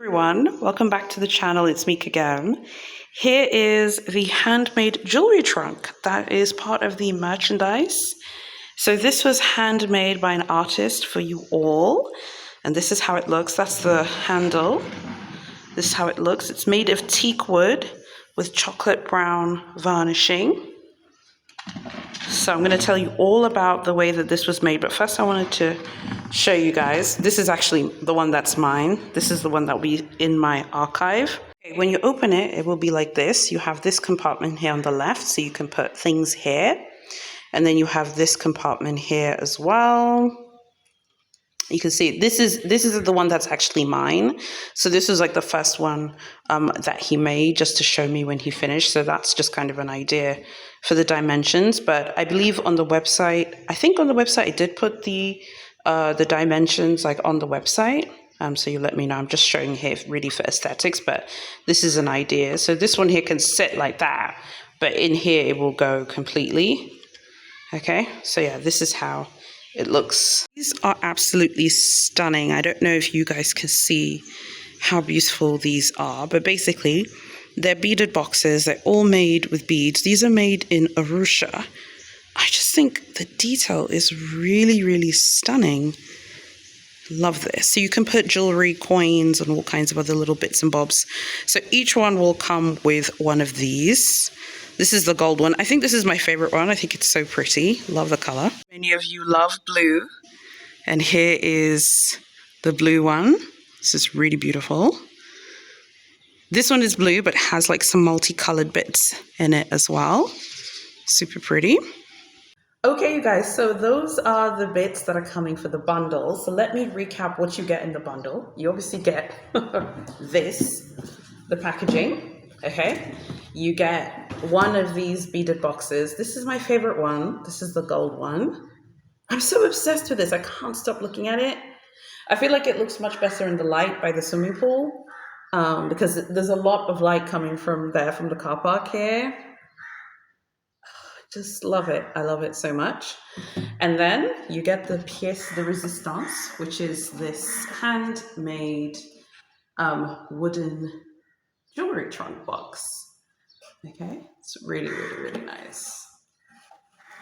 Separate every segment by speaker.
Speaker 1: Everyone, welcome back to the channel. It's Meek again. Here is the handmade jewelry trunk that is part of the merchandise. So this was handmade by an artist for you all, and this is how it looks. That's the handle. This is how it looks. It's made of teak wood with chocolate brown varnishing. So I'm going to tell you all about the way that this was made, but first I wanted to show you guys. This is actually the one that's mine. This is the one that will be in my archive. Okay, when you open it, it will be like this. You have this compartment here on the left, so you can put things here. And then you have this compartment here as well. You can see this is the one that's actually mine. So this was like the first one that he made just to show me when he finished. So that's just kind of an idea for the dimensions. But I believe on the website, I think on the website it did put the dimensions like on the website. So you let me know. I'm just showing here really for aesthetics, but this is an idea. So this one here can sit like that, but in here it will go completely. Okay, so yeah, this is how it looks. These are absolutely stunning. I don't know if you guys can see how beautiful these are, but basically they're beaded boxes. They're all made with beads. These are made in Arusha. I just think the detail is really, really stunning. Love this. So you can put jewelry, coins, and all kinds of other little bits and bobs. So each one will come with one of these. This is the gold one. I think this is my favorite one. I think it's so pretty. Love the color. Many of you love blue. And here is the blue one. This is really beautiful. This one is blue, but has like some multicolored bits in it as well. Super pretty. Okay, you guys, so those are the bits that are coming for the bundle. So let me recap what you get in the bundle. You obviously get this, the packaging, okay? You get one of these beaded boxes. This is my favorite one. This is the gold one. I'm so obsessed with this. I can't stop looking at it. I feel like it looks much better in the light by the swimming pool because there's a lot of light coming from there, from the car park here. Just love it. I love it so much. And then you get the pièce de résistance, which is this handmade wooden jewelry trunk box. Okay, it's really, really, really nice.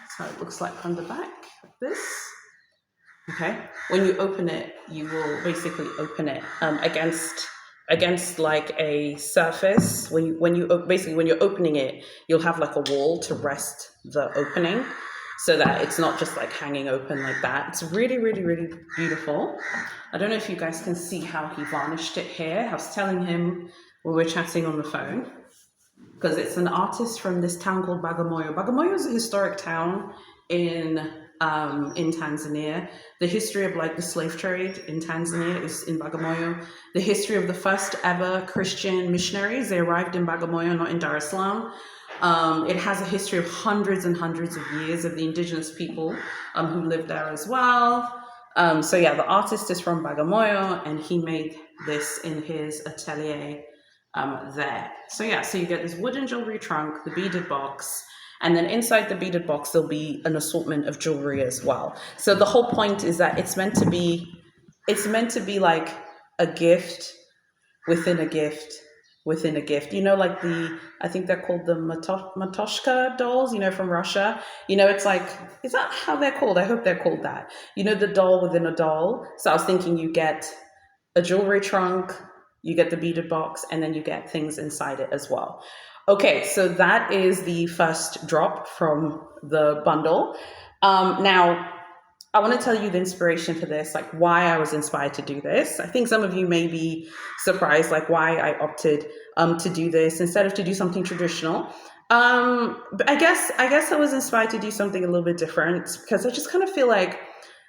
Speaker 1: That's how it looks like from the back, like this. Okay, when you open it, you will basically open it against like a surface. When you're opening it, you'll have like a wall to rest the opening so that it's not just like hanging open like that. It's really, really, really beautiful. I don't know if you guys can see how he varnished it here. I was telling him when we were chatting on the phone, because it's an artist from this town called Bagamoyo. Bagamoyo is a historic town in Tanzania. The history of like the slave trade in Tanzania is in Bagamoyo. The history of the first ever Christian missionaries, they arrived in Bagamoyo, not in Dar es Salaam. It has a history of hundreds and hundreds of years of the indigenous people who lived there as well. So yeah, the artist is from Bagamoyo and he made this in his atelier there. So yeah, so you get this wooden jewelry trunk, the beaded box, and then inside the beaded box, there'll be an assortment of jewelry as well. So the whole point is that it's meant to be like a gift within a gift within a gift. You know, like I think they're called the Matoshka dolls, you know, from Russia. You know, it's like, is that how they're called? I hope they're called that. You know, the doll within a doll. So I was thinking you get a jewelry trunk, you get the beaded box, and then you get things inside it as well. Okay, so that is the first drop from the bundle. Now, I want to tell you the inspiration for this, like why I was inspired to do this. I think some of you may be surprised, like why I opted to do this instead of to do something traditional. But I guess I was inspired to do something a little bit different because I just kind of feel like,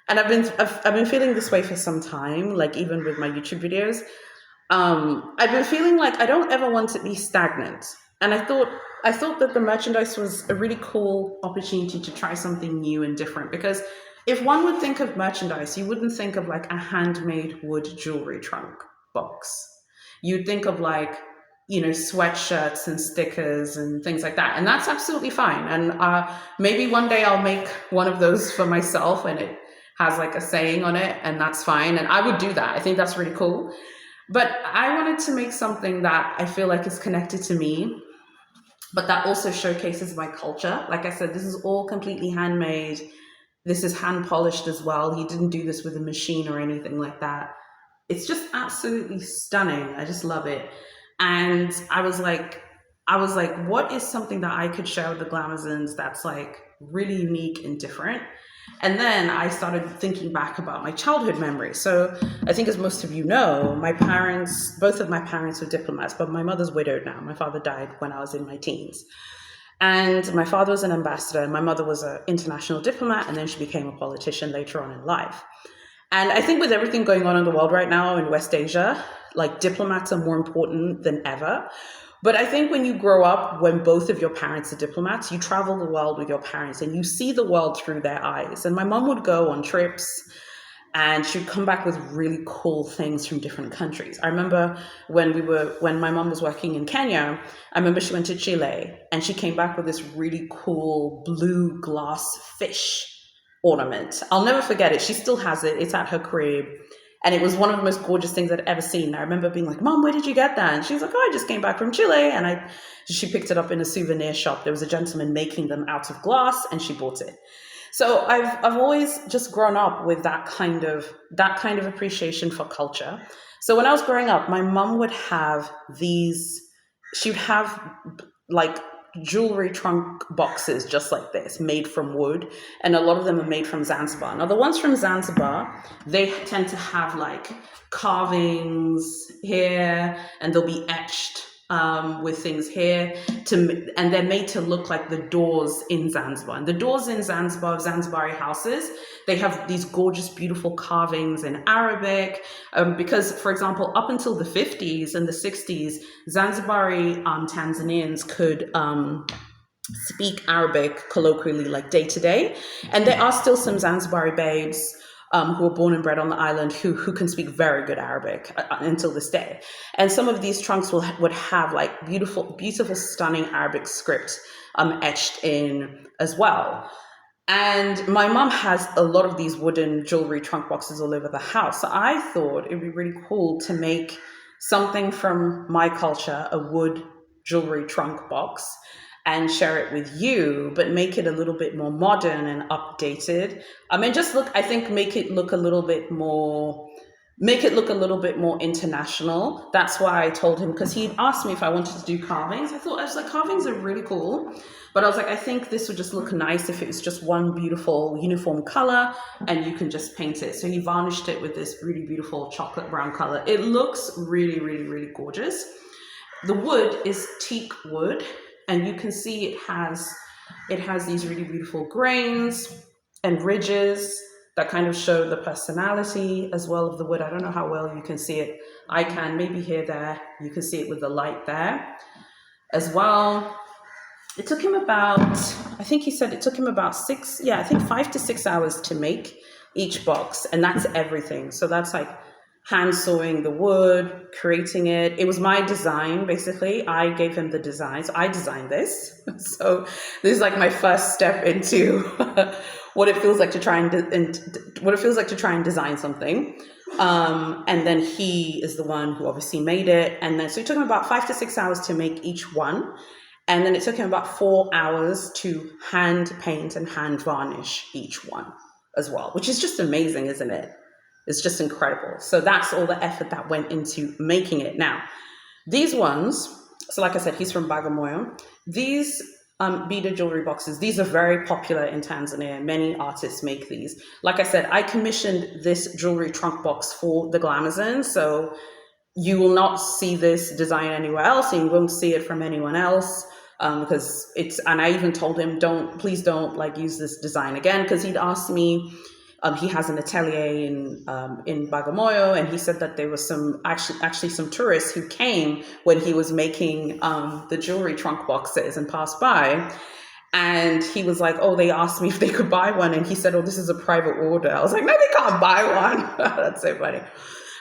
Speaker 1: and I've been feeling this way for some time, like even with my YouTube videos. I've been feeling like I don't ever want to be stagnant. And I thought that the merchandise was a really cool opportunity to try something new and different, because if one would think of merchandise, you wouldn't think of like a handmade wood jewelry trunk box. You'd think of like, you know, sweatshirts and stickers and things like that. And that's absolutely fine. And maybe one day I'll make one of those for myself and it has like a saying on it, and that's fine. And I would do that. I think that's really cool. But I wanted to make something that I feel like is connected to me, but that also showcases my culture. Like I said, this is all completely handmade. This is hand polished as well. He didn't do this with a machine or anything like that. It's just absolutely stunning. I just love it. And I was like, what is something that I could share with the Glamazons that's like really unique and different? And then I started thinking back about my childhood memories. So I think, as most of you know, my parents, both of my parents were diplomats, but my mother's widowed now. My father died when I was in my teens. And my father was an ambassador, and my mother was an international diplomat, and then she became a politician later on in life. And I think with everything going on in the world right now in West Asia, like diplomats are more important than ever. But I think when you grow up, when both of your parents are diplomats, you travel the world with your parents and you see the world through their eyes. And my mom would go on trips and she'd come back with really cool things from different countries. I remember when my mom was working in Kenya, I remember she went to Chile and she came back with this really cool blue glass fish ornament. I'll never forget it. She still has it. It's at her crib. And it was one of the most gorgeous things I'd ever seen. I remember being like, Mom, where did you get that? And she was like, oh, I just came back from Chile. And she picked it up in a souvenir shop. There was a gentleman making them out of glass and she bought it. So I've always just grown up with that kind of appreciation for culture. So when I was growing up, my mom would have she would have like jewelry trunk boxes just like this, made from wood, and a lot of them are made from Zanzibar. Now the ones from Zanzibar, they tend to have like carvings here, and they'll be etched with things here, and they're made to look like the doors in Zanzibar. And the doors in Zanzibar, of Zanzibari houses, they have these gorgeous, beautiful carvings in Arabic. Because, for example, up until the 50s and the 60s, Zanzibari Tanzanians could speak Arabic colloquially, like day to day. And there are still some Zanzibari babes who were born and bred on the island who can speak very good Arabic until this day. And some of these trunks would have like beautiful, stunning Arabic script etched in as well. And my mom has a lot of these wooden jewelry trunk boxes all over the house. So I thought it'd be really cool to make something from my culture, a wood jewelry trunk box, and share it with you, but make it a little bit more modern and updated. Make it look a little bit more international. That's why I told him, because he'd asked me if I wanted to do carvings. I was like, carvings are really cool. But I was like, I think this would just look nice if it was just one beautiful uniform color and you can just paint it. So he varnished it with this really beautiful chocolate brown color. It looks really, really, really gorgeous. The wood is teak wood, and you can see it has these really beautiful grains and ridges that kind of show the personality as well of the wood. I don't know how well you can see it. I can, maybe here, there. You can see it with the light there as well. It took him about, I think he said it took him about 5 to 6 hours to make each box. And that's everything. So that's like hand sawing the wood, creating it. It was my design, basically. I gave him the designs. I designed this. So this is like my first step into what it feels like to try and design something. And then he is the one who obviously made it. And then, so it took him about 5 to 6 hours to make each one. And then it took him about 4 hours to hand paint and hand varnish each one as well, which is just amazing, isn't it? It's just incredible. So that's all the effort that went into making it. Now, these ones, so like I said, he's from Bagamoyo. These beaded jewelry boxes, these are very popular in Tanzania. Many artists make these. Like I said, I commissioned this jewelry trunk box for the Glamazon. So you will not see this design anywhere else, and you won't see it from anyone else. Because and I even told him, please don't like use this design again, because he'd asked me. He has an atelier in Bagamoyo, and he said that there was actually some tourists who came when he was making the jewelry trunk boxes and passed by, and he was like, "Oh, they asked me if they could buy one," and he said, "Oh, this is a private order." I was like, "No, they can't buy one." That's so funny.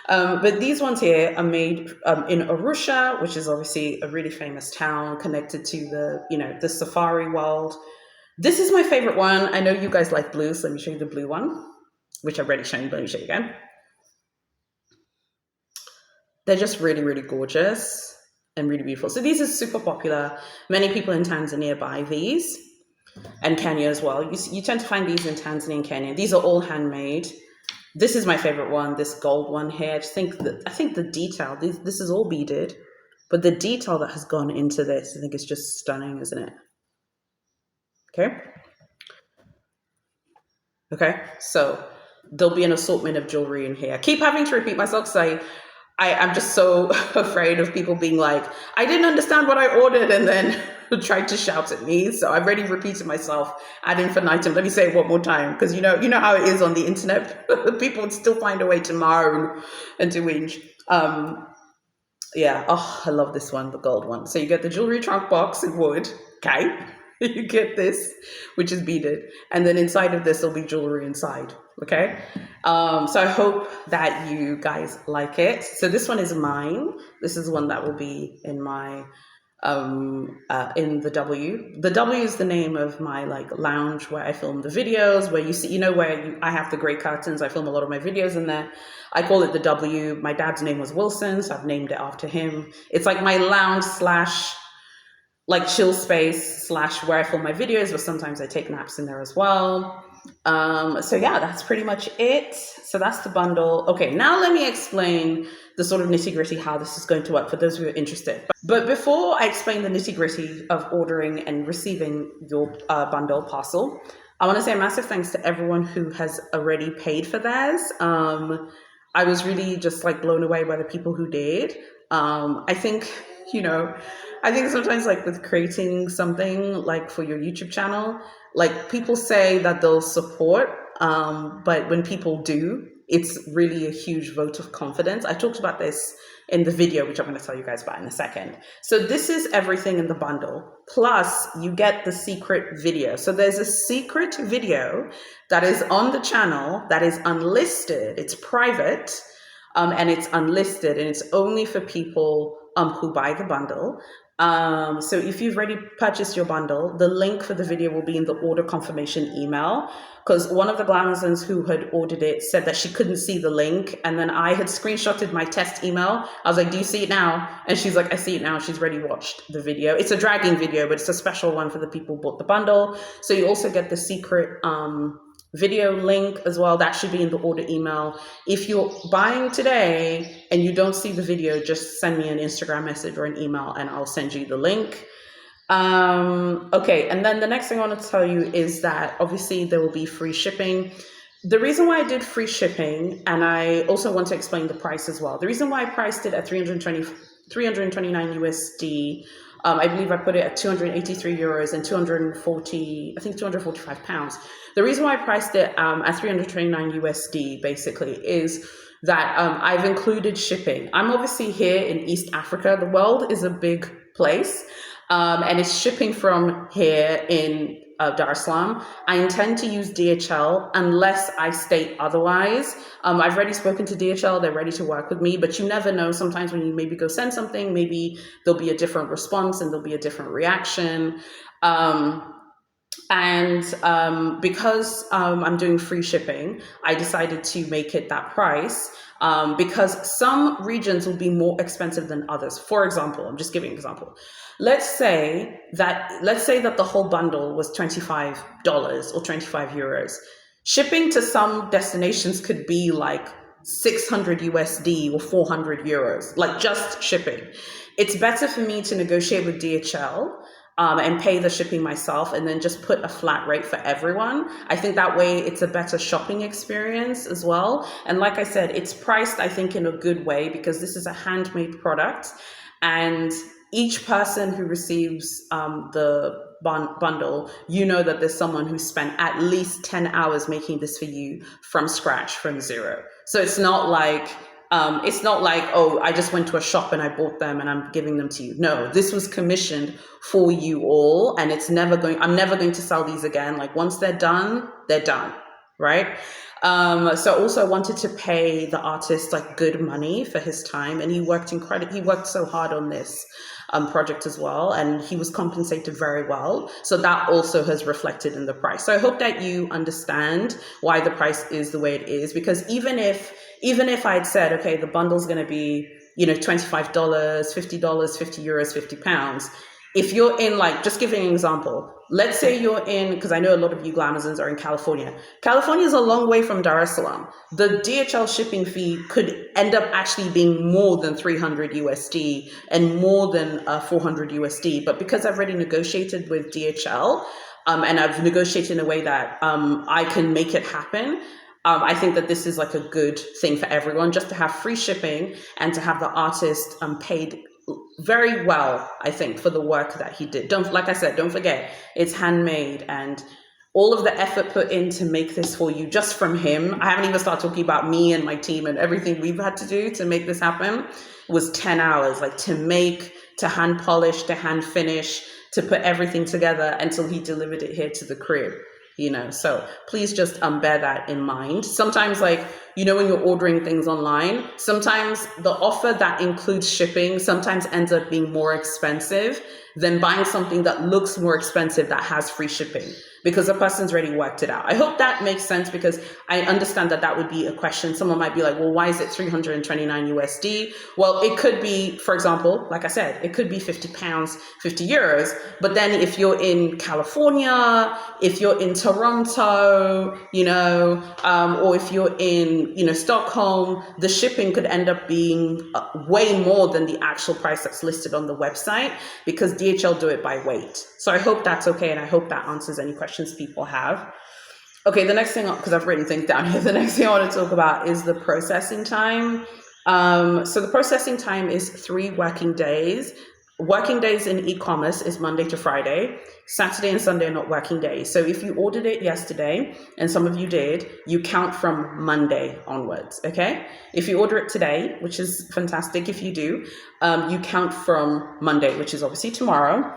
Speaker 1: But these ones here are made in Arusha, which is obviously a really famous town connected to the safari world. This is my favorite one. I know you guys like blue, so let me show you the blue one, which I've already shown you, but let me show you again. They're just really, really gorgeous and really beautiful. So these are super popular. Many people in Tanzania buy these, and Kenya as well. You tend to find these in Tanzania and Kenya. These are all handmade. This is my favorite one, this gold one here. I think the detail, this is all beaded, but the detail that has gone into this, I think is just stunning, isn't it? Okay. Okay. So there'll be an assortment of jewelry in here. I keep having to repeat myself because I'm just so afraid of people being like, I didn't understand what I ordered, and then tried to shout at me. So I've already repeated myself ad infinitum. Let me say it one more time, because you know how it is on the internet. People would still find a way to moan and to whinge. Yeah. Oh, I love this one, the gold one. So you get the jewelry trunk box in wood. Okay. You get this, which is beaded, and then inside of this there'll be jewelry inside. Okay. So I hope that you guys like it. So this one is mine. This is one that will be in my in the W. The W is the name of my like lounge where I film the videos, where you see, I have the gray curtains. I film a lot of my videos in there. I call it the W. My dad's name was Wilson, so I've named it after him. It's like my lounge slash like chill space slash where I film my videos, but sometimes I take naps in there as well. So yeah, that's pretty much it. So that's the bundle. Okay, now let me explain the sort of nitty gritty how this is going to work for those who are interested. But before I explain the nitty gritty of ordering and receiving your bundle parcel, I want to say a massive thanks to everyone who has already paid for theirs. I was really just like blown away by the people who did. I think, I think sometimes like with creating something like for your YouTube channel, like people say that they'll support, but when people do, it's really a huge vote of confidence. I talked about this in the video, which I'm going to tell you guys about in a second. So this is everything in the bundle. Plus you get the secret video. So there's a secret video that is on the channel that is unlisted. It's private, and it's unlisted, and it's only for people who buy the bundle. So if you've already purchased your bundle, the link for the video will be in the order confirmation email, because one of the Glamazons who had ordered it said that she couldn't see the link, and then I had screenshotted my test email. I was like, do you see it now? And she's like, I see it now. She's already watched the video. It's a dragging video, but it's a special one for the people who bought the bundle. So you also get the secret video link as well. That should be in the order email. If you're buying today and you don't see the video, just send me an Instagram message or an email and I'll send you the link. Okay, and then the next thing I want to tell you is that obviously there will be free shipping. The reason why I did free shipping, and I also want to explain the price as well. The reason why I priced it at 329 USD, I believe I put it at 283 euros and 245 pounds. The reason why I priced it at 329 USD basically is that I've included shipping. I'm obviously here in East Africa. The world is a big place, and it's shipping from here in Dar es Salaam. I intend to use DHL unless I state otherwise. I've already spoken to DHL. They're ready to work with me, but you never know. Sometimes when you maybe go send something, maybe there'll be a different response and there'll be a different reaction. Because I'm doing free shipping, I decided to make it that price because some regions will be more expensive than others. For example, I'm just giving an example. Let's say that the whole bundle was $25 or 25 euros. Shipping to some destinations could be like 600 USD or 400 euros, like just shipping. It's better for me to negotiate with DHL and pay the shipping myself and then just put a flat rate for everyone. I think that way it's a better shopping experience as well. And like I said, it's priced, I think, in a good way because this is a handmade product, and each person who receives the bundle, you know that there's someone who spent at least 10 hours making this for you from scratch, from zero. So it's not like, oh, I just went to a shop and I bought them and I'm giving them to you. No, this was commissioned for you all, and I'm never going to sell these again. Like once they're done, right? So also I wanted to pay the artist like good money for his time, and he worked so hard on this project as well, and he was compensated very well. So that also has reflected in the price. So I hope that you understand why the price is the way it is, because even if I had said, okay, the bundle's going to be $25, $50, €50, £50. If you're in, like, just giving an example, let's say you're in, because I know a lot of you Glamazons are in California. California is a long way from Dar es Salaam. The DHL shipping fee could end up actually being more than 300 USD and more than 400 USD. But because I've already negotiated with DHL, and I've negotiated in a way that I can make it happen, I think that this is like a good thing for everyone, just to have free shipping and to have the artist paid very well, I think, for the work that he did. Like I said, don't forget, it's handmade, and all of the effort put in to make this for you, just from him. I haven't even started talking about me and my team and everything we've had to do to make this happen. It was 10 hours, like, to make, to hand polish, to hand finish, to put everything together until he delivered it here to the crib. So please just bear that in mind. Sometimes, like, when you're ordering things online, sometimes the offer that includes shipping sometimes ends up being more expensive than buying something that looks more expensive that has free shipping, because the person's already worked it out. I hope that makes sense, because I understand that would be a question. Someone might be like, well, why is it 329 USD? Well, it could be, for example, like I said, it could be £50, €50. But then if you're in California, if you're in Toronto, or if you're in, Stockholm, the shipping could end up being way more than the actual price that's listed on the website, because DHL do it by weight. So I hope that's okay, and I hope that answers any questions people have. Okay, the next thing, because I've written things down here, the next thing I want to talk about is the processing time. So the processing time is 3 working days. Working days in e-commerce is Monday to Friday. Saturday and Sunday are not working days. So if you ordered it yesterday, and some of you did, you count from Monday onwards, okay? If you order it today, which is fantastic if you do, you count from Monday, which is obviously tomorrow.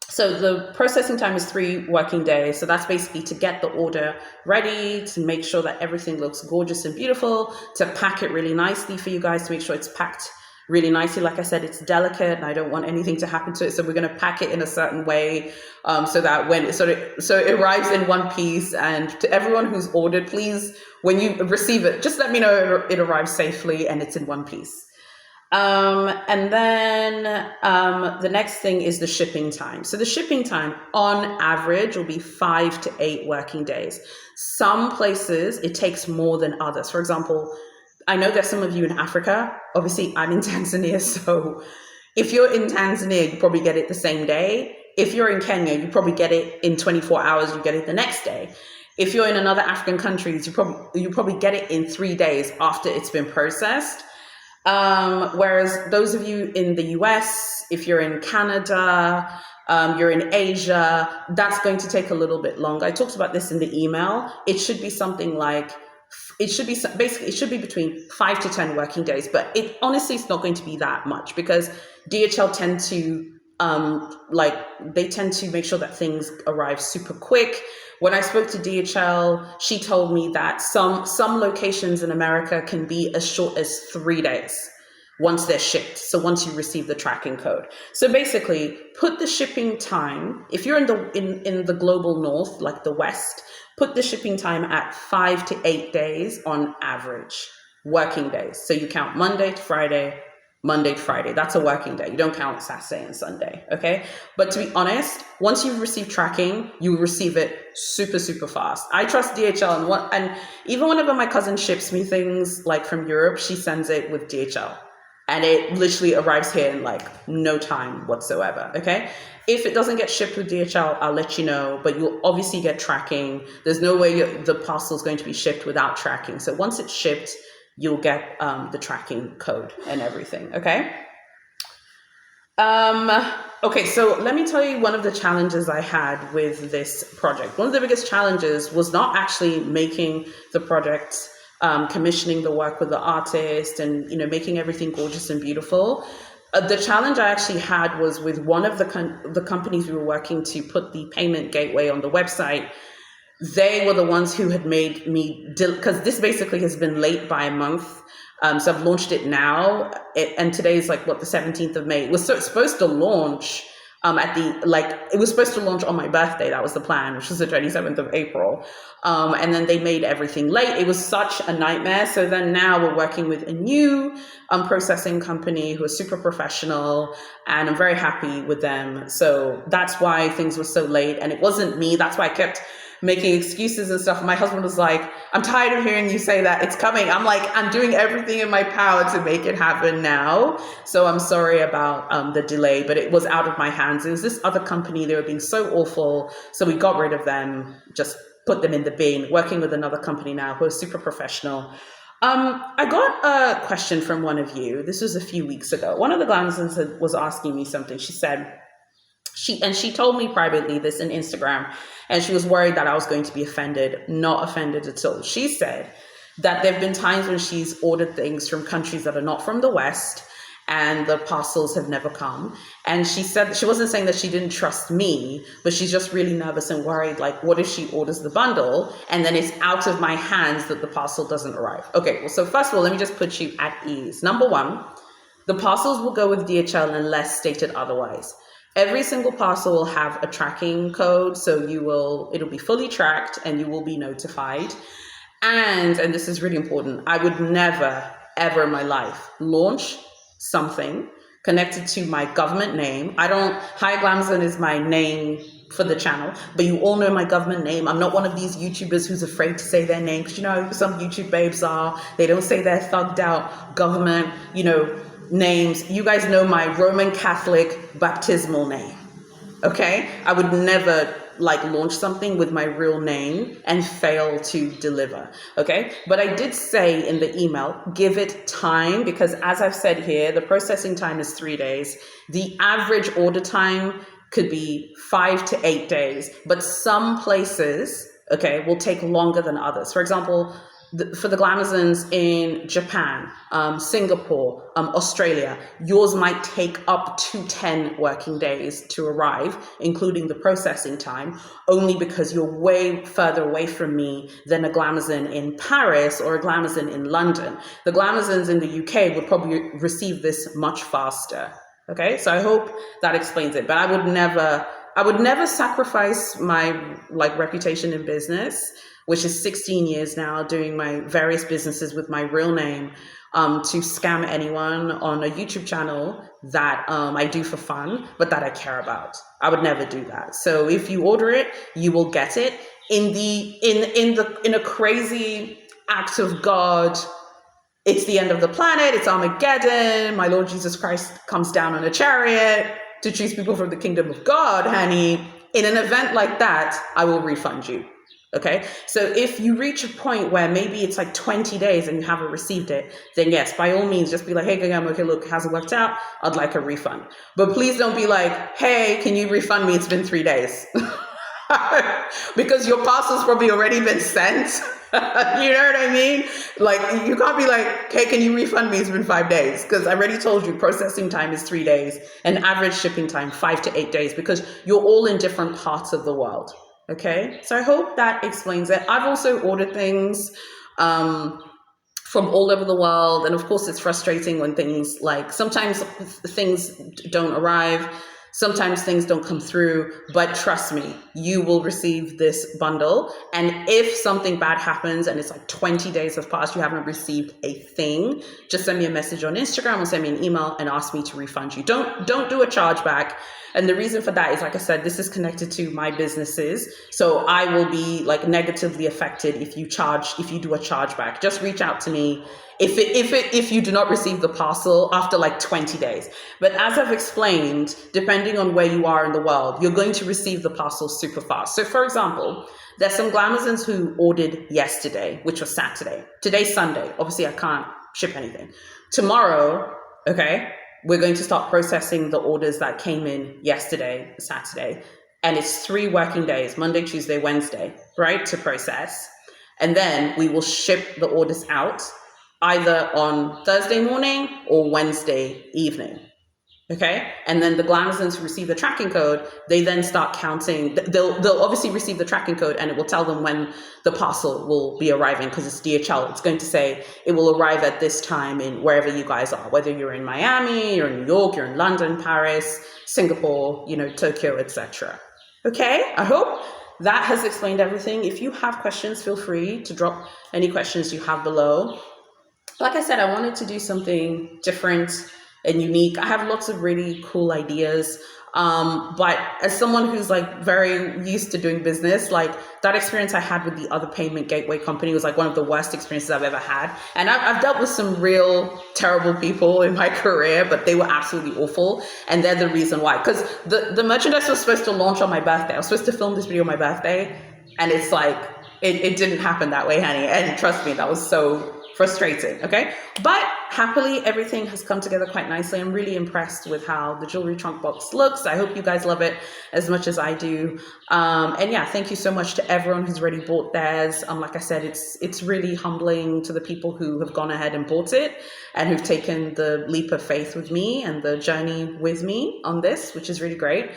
Speaker 1: So the processing time is 3 working days. So that's basically to get the order ready, to make sure that everything looks gorgeous and beautiful, to pack it really nicely for you guys, to make sure it's packed really nicely. Like I said, it's delicate and I don't want anything to happen to it. So we're going to pack it in a certain way, so that when so it arrives in one piece. And to everyone who's ordered, please, when you receive it, just let me know it arrives safely and it's in one piece. And then the next thing is the shipping time. So the shipping time on average will be 5 to 8 working days. Some places it takes more than others. For example, I know there's some of you in Africa. Obviously, I'm in Tanzania. So if you're in Tanzania, you probably get it the same day. If you're in Kenya, you probably get it in 24 hours. You get it the next day. If you're in another African countries, you probably get it in 3 days after it's been processed. Whereas those of you in the US, if you're in Canada, you're in Asia, that's going to take a little bit longer. I talked about this in the email. It should be something like, it should be between 5 to 10 working days, but it honestly it's not going to be that much, because DHL tend to they tend to make sure that things arrive super quick. When I spoke to DHL, she told me that some locations in America can be as short as 3 days once they're shipped. So once you receive the tracking code. So basically, put the shipping time, if you're in the global north, like the West, put the shipping time at 5 to 8 days on average working days. So you count Monday to Friday. That's a working day. You don't count Saturday and Sunday, okay? But to be honest, once you've received tracking, you will receive it super, super fast. I trust DHL, and even whenever my cousin ships me things like from Europe, she sends it with DHL. And it literally arrives here in like no time whatsoever, okay? If it doesn't get shipped with DHL, I'll let you know, but you'll obviously get tracking. There's no way the parcel is going to be shipped without tracking. So once it's shipped, you'll get the tracking code and everything, okay? Okay, so let me tell you one of the challenges I had with this project. One of the biggest challenges was not actually making the project, commissioning the work with the artist and, making everything gorgeous and beautiful. The challenge I actually had was with one of the companies we were working to put the payment gateway on the website. They were the ones who had made me, because this basically has been late by a month. So I've launched it now, and today's like the 17th of May. It was supposed to launch at the, like, it was supposed to launch on my birthday. That was the plan, which was the 27th of April. And then they made everything late. It was such a nightmare. So then now we're working with a new processing company who is super professional, and I'm very happy with them. So that's why things were so late. And it wasn't me. That's why I kept making excuses and stuff. My husband was like, I'm tired of hearing you say that it's coming. I'm like, I'm doing everything in my power to make it happen now. So I'm sorry about the delay, but it was out of my hands. It was this other company. They were being so awful. So we got rid of them, just put them in the bin, working with another company now who are super professional. I got a question from one of you. This was a few weeks ago. One of the Glamazons was asking me something. She said, she told me privately this in Instagram, and she was worried that I was going to be offended. Not offended at all. She said that there have been times when she's ordered things from countries that are not from the West, and the parcels have never come. And she said she wasn't saying that she didn't trust me, but she's just really nervous and worried, like, what if she orders the bundle and then it's out of my hands that the parcel doesn't arrive? Okay, well, so first of all, let me just put you at ease. Number one, the parcels will go with DHL unless stated otherwise. Every single parcel will have a tracking code, so it'll be fully tracked and you will be notified. And this is really important, I would never, ever in my life launch something connected to my government name. Haya Glamazon is my name for the channel, but you all know my government name. I'm not one of these YouTubers who's afraid to say their name, because some YouTube babes are, they don't say their thugged out government, names. You guys know my Roman Catholic baptismal name. Okay? I would never launch something with my real name and fail to deliver. Okay? But I did say in the email, give it time, because as I've said here, the processing time is 3 days. The average order time could be 5 to 8 days, but some places, okay, will take longer than others. For example, for the Glamazons in Japan, Singapore, Australia, yours might take up to 10 working days to arrive, including the processing time, only because you're way further away from me than a Glamazon in Paris or a Glamazon in London. The Glamazons in the UK would probably receive this much faster. Okay, so I hope that explains it. But I would never sacrifice my reputation in business, which is 16 years now, doing my various businesses with my real name, to scam anyone on a YouTube channel that I do for fun, but that I care about. I would never do that. So if you order it, you will get it in a crazy act of God. It's the end of the planet. It's Armageddon. My Lord Jesus Christ comes down on a chariot to choose people from the kingdom of God, honey. In an event like that, I will refund you. Okay, so if you reach a point where maybe it's 20 days and you haven't received it, then yes, by all means, just be like, hey, Gagam, okay, look, it hasn't worked out. I'd like a refund. But please don't be like, hey, can you refund me? It's been 3 days. Because your parcel's probably already been sent. You know what I mean? You can't be like, hey, can you refund me? It's been 5 days. Because I already told you processing time is 3 days and average shipping time 5 to 8 days, because you're all in different parts of the world. Okay, so I hope that explains it. I've also ordered things from all over the world. And of course, it's frustrating when things sometimes things don't arrive. Sometimes things don't come through, but trust me, you will receive this bundle. And if something bad happens and it's 20 days have passed, you haven't received a thing, just send me a message on Instagram or send me an email and ask me to refund you. Don't do a chargeback. And the reason for that is, like I said, this is connected to my businesses. So I will be negatively affected if you do a chargeback. Just reach out to me if you do not receive the parcel after 20 days. But as I've explained, depending on where you are in the world, you're going to receive the parcel super fast. So for example, there's some Glamazons who ordered yesterday, which was Saturday. Today's Sunday. Obviously, I can't ship anything. Tomorrow, okay, we're going to start processing the orders that came in yesterday, Saturday. And it's 3 working days, Monday, Tuesday, Wednesday, right, to process. And then we will ship the orders out either on Thursday morning or Wednesday evening. Okay. And then the Glamazons who receive the tracking code, they then start counting. They'll obviously receive the tracking code and it will tell them when the parcel will be arriving because it's DHL. It's going to say it will arrive at this time in wherever you guys are, whether you're in Miami, you're in New York, you're in London, Paris, Singapore, Tokyo, etc. Okay. I hope that has explained everything. If you have questions, feel free to drop any questions you have below. Like I said, I wanted to do something different and unique. I have lots of really cool ideas. But as someone who's like very used to doing business, like that experience I had with the other payment gateway company was like one of the worst experiences I've ever had. And I've dealt with some real terrible people in my career, but they were absolutely awful. And they're the reason why. Because the merchandise was supposed to launch on my birthday. I was supposed to film this video on my birthday. And it's like, it didn't happen that way, honey. And trust me, that was so frustrating, okay? But happily, everything has come together quite nicely. I'm really impressed with how the jewelry trunk box looks. I hope you guys love it as much as I do. And yeah, thank you so much to everyone who's already bought theirs. Like I said, it's really humbling to the people who have gone ahead and bought it and who've taken the leap of faith with me and the journey with me on this, which is really great.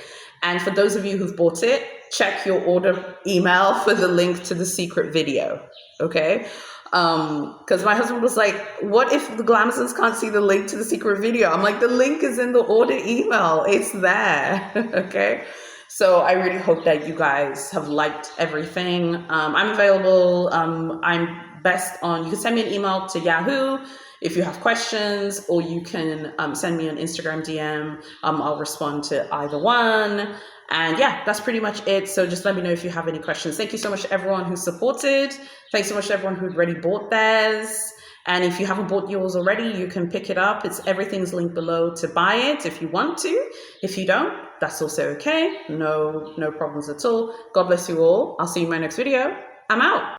Speaker 1: And for those of you who've bought it, check your order email for the link to the secret video, okay? Because my husband was like, what if the Glamazons can't see the link to the secret video? I'm like, the link is in the order email. It's there, okay? So I really hope that you guys have liked everything. I'm available. I'm best on, you can send me an email to Yahoo if you have questions, or you can send me an Instagram DM. I'll respond to either one. And yeah, that's pretty much it. So just let me know if you have any questions. Thank you so much to everyone who supported. Thanks so much to everyone who'd already bought theirs. And if you haven't bought yours already, you can pick it up. Everything's linked below to buy it if you want to. If you don't, that's also okay. No problems at all. God bless you all. I'll see you in my next video. I'm out.